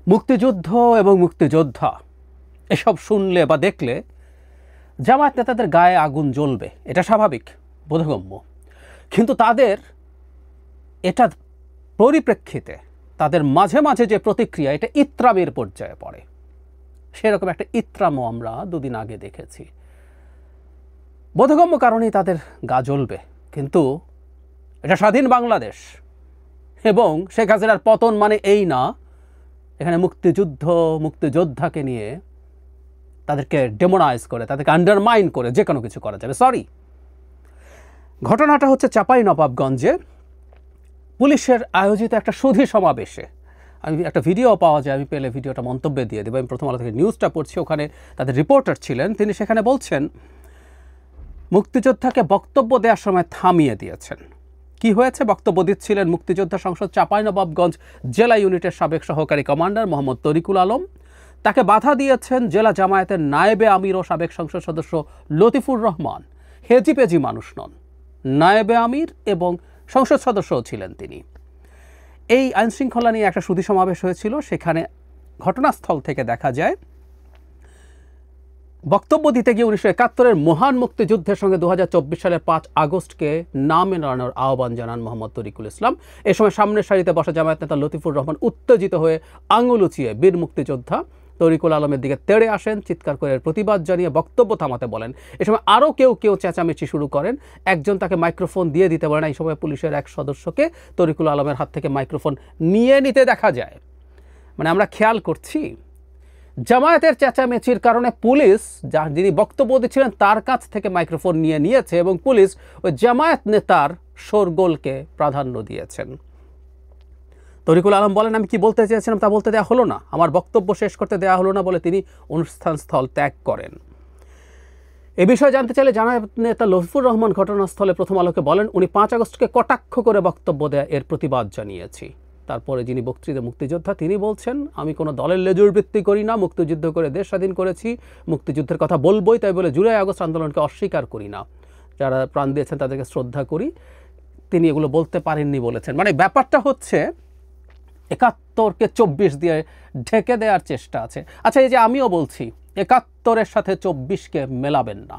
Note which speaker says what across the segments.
Speaker 1: মুক্তিযুদ্ধ এবং মুক্তিযোদ্ধা এসব শুনলে বা দেখলে জামায়াত নেতাদের গায়ে আগুন জ্বলবে, এটা স্বাভাবিক, বোধগম্য। কিন্তু তাদের এটা পরিপ্রেক্ষিতে তাদের মাঝে মাঝে যে প্রতিক্রিয়া, এটা ইত্রামের পর্যায়ে পড়ে। সেরকম একটা ইত্রামও আমরা দুদিন আগে দেখেছি। বোধগম্য কারণেই তাদের গা জ্বলবে, কিন্তু এটা স্বাধীন বাংলাদেশ এবং শেখ হাসিনার পতন মানে এই না এখানে মুক্তিযোদ্ধাকে নিয়ে তাদেরকে ডেমোনাইজ করে, তাদেরকে আন্ডারমাইন করে যে কোনো কিছু করা যাবে। সরি, ঘটনাটা হচ্ছে চাঁপাইনবাবগঞ্জে পুলিশের আয়োজিত একটা সুধী সমাবেশে। আমি একটা ভিডিও পাওয়া যায়, আমি পেলে ভিডিওটা মন্তব্যে দিয়ে দেবো। আমি প্রথম আলো থেকে নিউজটা পড়ছি, ওখানে তাদের রিপোর্টার ছিলেন, তিনি সেখানে বলছেন মুক্তিযোদ্ধাকে বক্তব্য দেওয়ার সময় থামিয়ে দিয়েছেন। কি হয়েছে? বক্তব্য দিচ্ছিলেন মুক্তিযোদ্ধা সংসদ চাঁপাইনবাবগঞ্জ জেলা ইউনিটের সাবেক সহকারী কমান্ডার মোহাম্মদ তরিকুল আলম। তাকে বাধা দিয়েছেন জেলা জামায়াতের নায়েবে আমির ও সাবেক সংসদ সদস্য লতিফুর রহমান। হেজিপেজি মানুষ নন, নায়েবে আমির এবং সংসদ সদস্যও ছিলেন তিনি। এই আইনশৃঙ্খলা নিয়ে একটা সুধী সমাবেশ হয়েছিল, সেখানে ঘটনাস্থল থেকে দেখা যায় বক্তব্য দিতে গিয়ে 1971-এর মহান মুক্তিযুদ্ধের সঙ্গে 2024 সালের 5 আগস্টকে না মেলানোর আহ্বান জানান মোহাম্মদ তরিকুল ইসলাম। এ সময় সামনের সারিতে বসা জামায়াত নেতা লতিফুর রহমান উত্তেজিত হয়ে আঙুল উঁচিয়ে বীর মুক্তিযোদ্ধা তরিকুল আলমের দিকে তেড়ে আসেন, চিৎকার করে প্রতিবাদ জানিয়ে বক্তব্য থামাতে বলেন। এ সময় আরও কেউ চেঁচামেচি শুরু করেন। একজন তাকে মাইক্রোফোন দিয়ে দিতে বলেন। এই সময় পুলিশের এক সদস্যকে তরিকুল আলমের হাত থেকে মাইক্রোফোন নিয়ে নিতে দেখা যায়। মানে আমরা খেয়াল করছি জামায়াতের চেঁচামেচির কারণে পুলিশ যিনি বক্তব্য দিচ্ছিলেন তার কাছ থেকে মাইক্রোফোন নিয়ে নিয়েছে এবং পুলিশ ওই জামায়াত নেতার শোরগোলকে প্রাধান্য দিয়েছেন। তরিকুল আলম বলেন, আমি কি বলতে চেয়েছিলাম তা বলতে দেওয়া হলো না, আমার বক্তব্য শেষ করতে দেওয়া হলো না বলে তিনি অনুষ্ঠান স্থল ত্যাগ করেন। এ বিষয়ে জানতে চাইলে জামায়াত নেতা লতিফুর রহমান ঘটনাস্থলে প্রথম আলোকে বলেন, উনি 5 আগস্টকে কটাক্ষ করে বক্তব্য দেয়, এর প্রতিবাদ জানিয়েছি। তারপরে যিনি বক্তৃতা মুক্তিযোদ্ধা তিনি বলছেন, আমি কোনো দলের লেজুর বৃত্তি করি না, মুক্তিযুদ্ধ করে দেশ স্বাধীন করেছি, মুক্তিযুদ্ধের কথা বলবই, তাই বলে জুলাই আগস্ট আন্দোলনকে অস্বীকার করি না, যারা প্রাণ দিয়েছেন তাদেরকে শ্রদ্ধা করি। তিনি এগুলো বলতে পারেননি বলেছেন। মানে ব্যাপারটা হচ্ছে 71কে 24 দিয়ে ঢেকে দেওয়ার চেষ্টা আছে। আচ্ছা, এই যে আমিও বলছি 71-এর সাথে 24কে মেলাবেন না।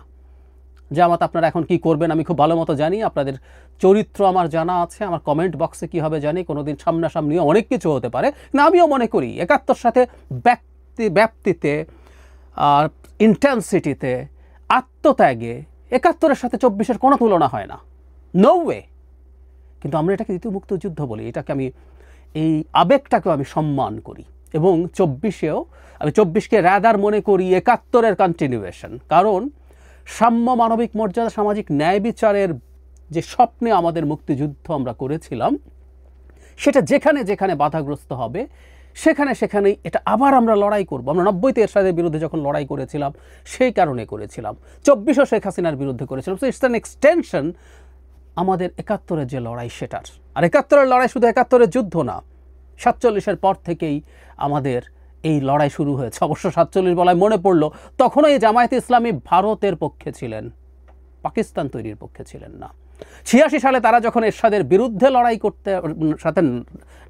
Speaker 1: জামাত আপনারা এখন কি করবেন আমি খুব ভালো মতো জানি, আপনাদের চরিত্র আমার জানা আছে, আমার কমেন্ট বক্সে কি হবে জানি, কোনোদিন সামনাসামনিও অনেক কিছু হতে পারে। না, আমিও মনে করি 71 সাথে ব্যাপ্তিতে আর ইন্টেন্সিটিতে আত্মত্যাগে 71-এর সাথে 24-এর কোনো তুলনা হয় না, নো ওয়ে। কিন্তু আমরা এটাকে দ্বিতীয় মুক্তিযুদ্ধ বলি, এটাকে আমি এই আবেগটাকেও আমি সম্মান করি এবং 24-এও আমি 24কে রাদার মনে করি 71-এর কন্টিনিউয়েশন। কারণ সাম্য, মানবিক মর্যাদা, সামাজিক ন্যায় বিচারের যে স্বপ্নে আমাদের মুক্তিযুদ্ধ আমরা করেছিলাম, সেটা যেখানে যেখানে বাধাগ্রস্ত হবে সেখানেই এটা আবার আমরা লড়াই করব। আমরা 90-তে এরশাদের বিরুদ্ধে যখন লড়াই করেছিলাম সেই কারণে করেছিলাম, 24-ও শেখ হাসিনার বিরুদ্ধে করেছিলাম। সো ইটস অ্যান এক্সটেনশন আমাদের 71-এর যে লড়াই সেটার। আর 71-এর লড়াই শুধু 71-এর যুদ্ধ না, 47-এর পর থেকেই আমাদের এই লড়াই শুরু হয়েছে। অবশ্য 47 বলায় মনে পড়লো, তখনও এই জামায়াতে ইসলামী ভারতের পক্ষে ছিলেন, পাকিস্তান তৈরির পক্ষে ছিলেন না। 86 সালে তারা যখন এরশাদের বিরুদ্ধে লড়াই করতে সাথে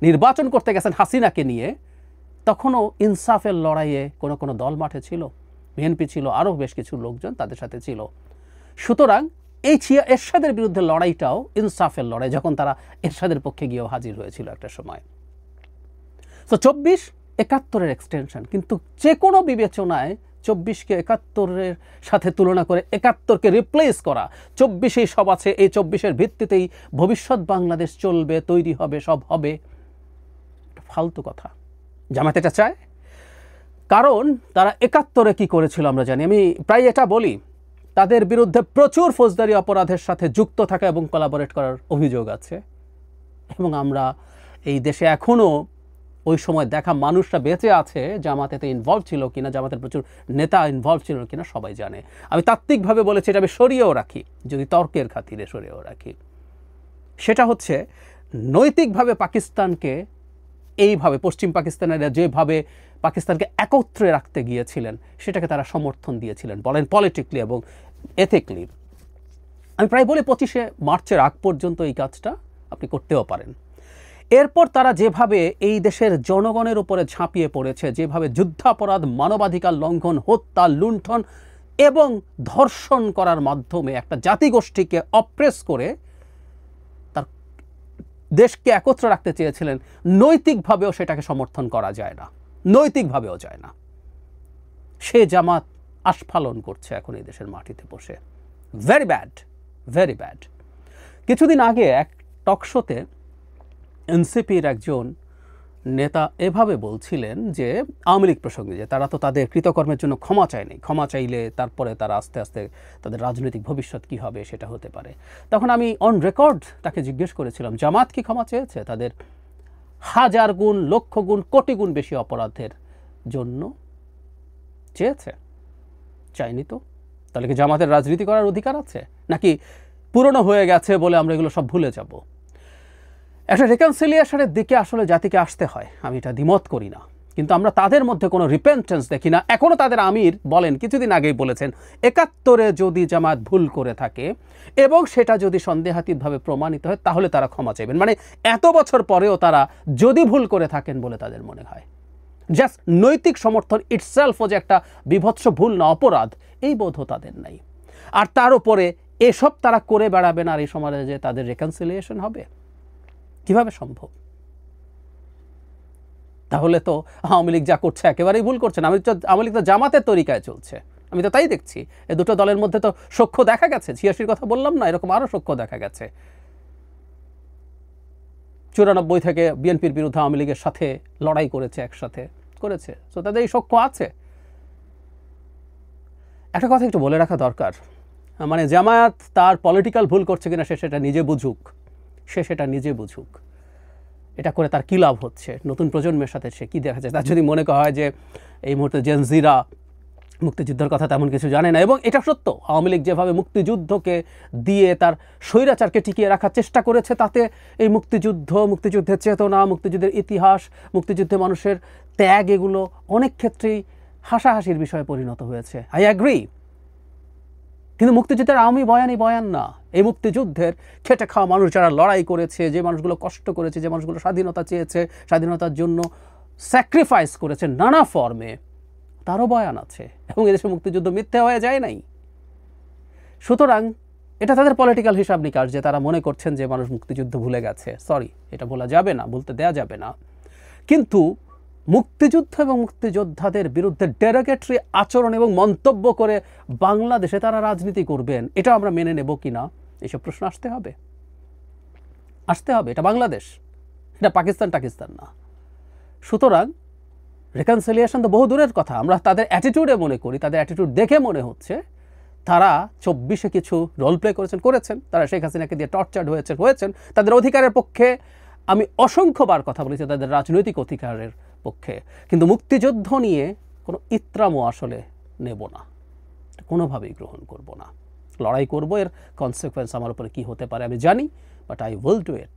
Speaker 1: নির্বাচন করতে গেছেন হাসিনাকে নিয়ে, তখনও ইনসাফের লড়াইয়ে কোনো দল মাঠে ছিল, বিএনপি ছিল, আরও বেশ কিছু লোকজন তাদের সাথে ছিল। সুতরাং এই এরশাদের বিরুদ্ধে লড়াইটাও ইনসাফের লড়াই, যখন তারা এরশাদের পক্ষে গিয়েও হাজির হয়েছিল একটা সময়। তো 24 71-এর এক্সটেনশন, কিন্তু যে কোনো বিবেচনায় 24কে 71-এর সাথে তুলনা করে 71কে রিপ্লেস করা, 24-এই সব আছে, এই 24-এর ভিত্তিতেই ভবিষ্যৎ বাংলাদেশ চলবে, তৈরি হবে, সব হবে, ফালতু কথা। জামায়াত এটা চায় কারণ তারা 71-এ কি করেছিল আমরা জানি। আমি প্রায় এটা বলি, তাদের বিরুদ্ধে প্রচুর ফৌজদারি অপরাধের সাথে যুক্ত থাকা এবং কোলাবোরেট করার অভিযোগ আছে। এবং আমরা এই দেশে এখনও ওই সময় দেখা মানুষরা বেঁচে আছে, জামাতেতে ইনভলভ ছিল কিনা, জামাতের প্রচুর নেতা ইনভলভ ছিল কিনা সবাই জানে। আমি তাত্ত্বিকভাবে বলেছি, এটা আমি সরিয়েও রাখি, যদি তর্কের খাতিরে সরিয়েও রাখি। সেটা হচ্ছে নৈতিকভাবে পাকিস্তানকে এইভাবে, পশ্চিম পাকিস্তানেরা যেভাবে পাকিস্তানকে একত্রে রাখতে গিয়েছিলেন সেটাকে তারা সমর্থন দিয়েছিলেন, বলেন পলিটিক্যালি এবং এথিক্যালি। আমি প্রায় বলি 25শে মার্চের আগ পর্যন্ত এই কাজটা আপনি করতেও পারেন। এরপর তারা যেভাবে এই দেশের জনগণের উপরে ঝাঁপিয়ে পড়েছে, যেভাবে যুদ্ধাপরাধ, মানবাধিকার লঙ্ঘন, হত্যা, লুণ্ঠন এবং ধর্ষণ করার মাধ্যমে একটা জাতিগোষ্ঠীকে অপ্রেস করে তার দেশকে একত্র রাখতে চেয়েছিলেন, নৈতিকভাবেও সেটাকে সমর্থন করা যায় না, নৈতিকভাবেও যায় না। সে জামাত আস্ফালন করছে এখন এই দেশের মাটিতে বসে। Very bad, very bad. কিছুদিন আগে এক টকশোতে এনসিপির একজন নেতা এভাবে বলছিলেন যে আওয়ামী লীগ প্রসঙ্গে, যে তারা তো তাদের কৃতকর্মের জন্য ক্ষমা চায়নি, ক্ষমা চাইলে তারপরে তারা আস্তে আস্তে তাদের রাজনৈতিক ভবিষ্যৎ কী হবে সেটা হতে পারে। তখন আমি অন রেকর্ড তাকে জিজ্ঞেস করেছিলাম, জামাত কি ক্ষমা চেয়েছে তাদের হাজার গুণ, লক্ষ গুণ, কোটি গুণ বেশি অপরাধের জন্য? চেয়েছে? চাইনি তো। তাহলে কি জামাতের রাজনীতি করার অধিকার আছে, নাকি পুরনো হয়ে গেছে বলে আমরা এগুলো সব ভুলে যাব? একটা রিকনসিলিয়েশনের দিকে আসলে জাতিকে আসতে হয়, আমি এটা দ্বিমত করি না, কিন্তু আমরা তাদের মধ্যে কোনো রিপেন্টেন্স দেখি না। এখনও তাদের আমির বলেন, কিছুদিন আগেই বলেছেন, ৭১-এ যদি জামাত ভুল করে থাকে এবং সেটা যদি সন্দেহাতীতভাবে প্রমাণিত হয় তাহলে তারা ক্ষমা চাইবেন। মানে এত বছর পরেও তারা যদি ভুল করে থাকেন বলে তাদের মনে হয়। জাস্ট নৈতিক সমর্থন ইটসেলফও যে একটা বিভৎস ভুল না, অপরাধ, এই বোধও তাদের নাই। আর তার উপরে এসব তারা করে বেড়াবেন আর এই সমাজে তাদের রিকনসিলিয়েশন হবে? কিভাবে সম্ভব? তাহলে তো আওয়ামী লীগ যা করছে একেবারেই ভুল করছে না। আওয়ামী লীগ তো জামাতের তরিকায় চলছে, আমি তো তাই দেখছি। এই দুটো দলের মধ্যে তো সখ্য দেখা গেছে, ৮৬-র কথা বললাম না, এরকম আরও সখ্য দেখা গেছে। ৯৪ থেকে বিএনপির বিরুদ্ধে আওয়ামী লীগের সাথে লড়াই করেছে, একসাথে করেছে, তো তাদের এই সখ্য আছে। একটা কথা একটু বলে রাখা দরকার, মানে জামায়াত তার পলিটিক্যাল ভুল করছে কিনা সে সেটা নিজে বুঝুক, সে সেটা নিজে বুঝুক। এটা করে তার কী লাভ হচ্ছে, নতুন প্রজন্মের সাথে সে কী দেখা যায়? তার যদি মনে হয় যে এই মুহূর্তে জেনজিরা মুক্তিযুদ্ধের কথা তেমন কিছু জানে না, এবং এটা সত্য, আওয়ামী লীগ যেভাবে মুক্তিযুদ্ধকে দিয়ে তার স্বৈরাচারকে টিকিয়ে রাখার চেষ্টা করেছে, তাতে এই মুক্তিযুদ্ধ, মুক্তিযুদ্ধের চেতনা, মুক্তিযুদ্ধের ইতিহাস, মুক্তিযুদ্ধে মানুষের ত্যাগ, এগুলো অনেক ক্ষেত্রেই হাসাহাসির বিষয়ে পরিণত হয়েছে। I agree. কিন্তু মুক্তিযুদ্ধের আওয়ামী বয়ানই বয়ান না। এই মুক্তিযুদ্ধের খেটে খাওয়া মানুষ যারা লড়াই করেছে, যে মানুষগুলো কষ্ট করেছে, যে মানুষগুলো স্বাধীনতা চেয়েছে, স্বাধীনতার জন্য স্যাক্রিফাইস করেছে নানা ফর্মে, তারও বয়ান আছে। এবং এদেশে মুক্তিযুদ্ধ মিথ্যে হয়ে যায় নাই। সুতরাং এটা তাদের পলিটিক্যাল হিসাব নিকাশ যে তারা মনে করছেন যে মানুষ মুক্তিযুদ্ধ ভুলে গেছে। সরি, এটা বলা যাবে না, বলতে দেয়া যাবে না। কিন্তু মুক্তিযুদ্ধ এবং মুক্তিযোদ্ধাদের বিরুদ্ধে ডেরোগেটরি আচরণ এবং মন্তব্য করে বাংলাদেশে তারা রাজনীতি করবেন, এটা আমরা মেনে নেব কি না, এইসব প্রশ্ন আসতে হবে, আসতে হবে। এটা বাংলাদেশ, এটা পাকিস্তান না। সুতরাং রিকনসিলিয়েশন তো বহু দূরের কথা, আমরা তাদের অ্যাটিটিউডে মনে করি, তাদের অ্যাটিটিউড দেখে মনে হচ্ছে তারা ২৪-এ কিছু রোল প্লে করেছেন, তারা শেখ হাসিনাকে দিয়ে টর্চার্ড হয়েছেন, তাদের অধিকারের পক্ষে আমি অসংখ্যবার কথা বলেছি, তাদের রাজনৈতিক অধিকারের পক্ষে। কিন্তু মুক্তিযুদ্ধ নিয়ে কোনো ইত্রামও আসলে নেব না, কোনোভাবেই গ্রহণ করব না। লড়াই করব, এর কনসিকুয়েন্স আমার উপরে কী হতে পারে আমি জানি, but I will do it.